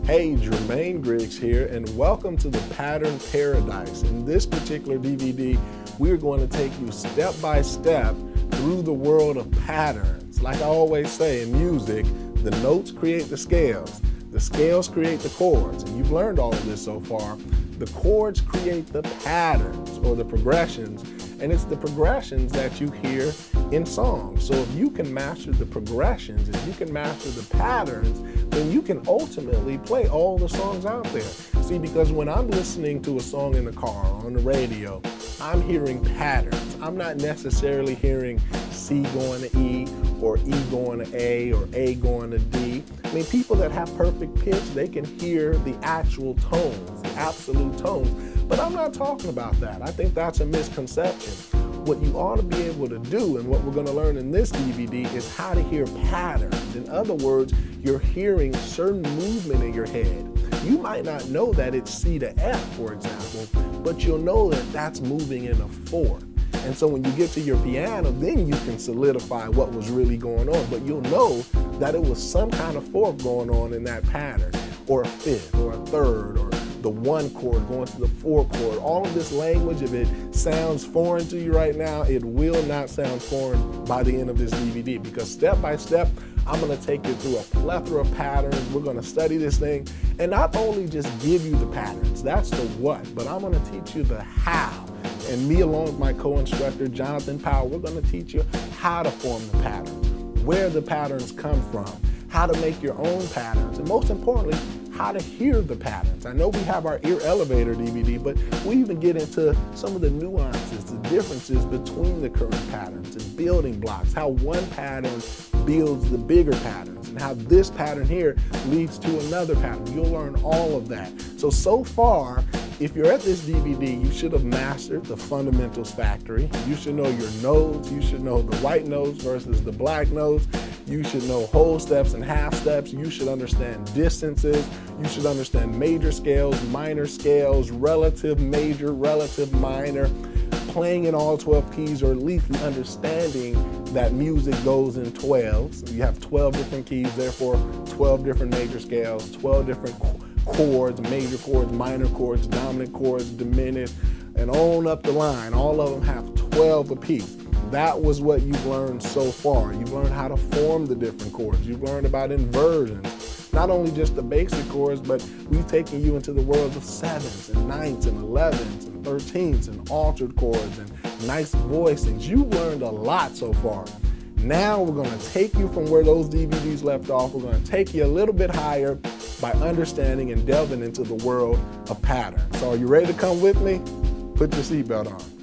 Hey, Jermaine Griggs here, and welcome to the Pattern Paradise. In this particular DVD, we're going to take you step by step through the world of patterns. Like I always say in music, the notes create the scales create the chords, and you've learned all of this so far. The chords create the patterns or the progressions, and it's the progressions that you hear in songs. So if you can master the progressions, if you can master the patterns, then you can ultimately play all the songs out there. See, because when I'm listening to a song in the car or on the radio, I'm hearing patterns. I'm not necessarily hearing C going to E or E going to A or A going to D. I mean, people that have perfect pitch, they can hear the actual tones, the absolute tones. But I'm not talking about that. I think that's a misconception. What you ought to be able to do, and what we're going to learn in this DVD, is how to hear patterns. In other words, you're hearing certain movement in your head. You might not know that it's C to F, for example, but you'll know that that's moving in a fourth. And so when you get to your piano, then you can solidify what was really going on. But you'll know that it was some kind of fourth going on in that pattern, or a fifth, or a third, or the one chord going to the four chord. All of this language, if it sounds foreign to you right now, it will not sound foreign by the end of this DVD, because step by step, I'm going to take you through a plethora of patterns. We're going to study this thing and not only just give you the patterns, that's the what, but I'm going to teach you the how. And me, along with my co-instructor, Jonathan Powell, we're going to teach you how to form the patterns, where the patterns come from, how to make your own patterns, and most importantly, how to hear the patterns. I know we have our Ear Elevator DVD, but we even get into some of the nuances, the differences between the current patterns and building blocks, how one pattern builds the bigger patterns, and how this pattern here leads to another pattern. You'll learn all of that. So far, if you're at this DVD, you should have mastered the fundamentals factory. You should know your notes. You should know the white notes versus the black notes. You should know whole steps and half steps. You should understand distances. You should understand major scales, minor scales, relative major, relative minor, playing in all 12 keys, or at least understanding that music goes in 12s. You have 12 different keys, therefore 12 different major scales, 12 different chords, major chords, minor chords, dominant chords, diminished, and on up the line. All of them have 12 apiece. That was what you've learned so far. You've learned how to form the different chords. You've learned about inversions. Not only just the basic chords, but we've taken you into the world of sevenths and ninths and 11ths and 13ths and altered chords and nice voicings. You've learned a lot so far. Now we're going to take you from where those DVDs left off. We're going to take you a little bit higher by understanding and delving into the world of patterns. So are you ready to come with me? Put your seatbelt on.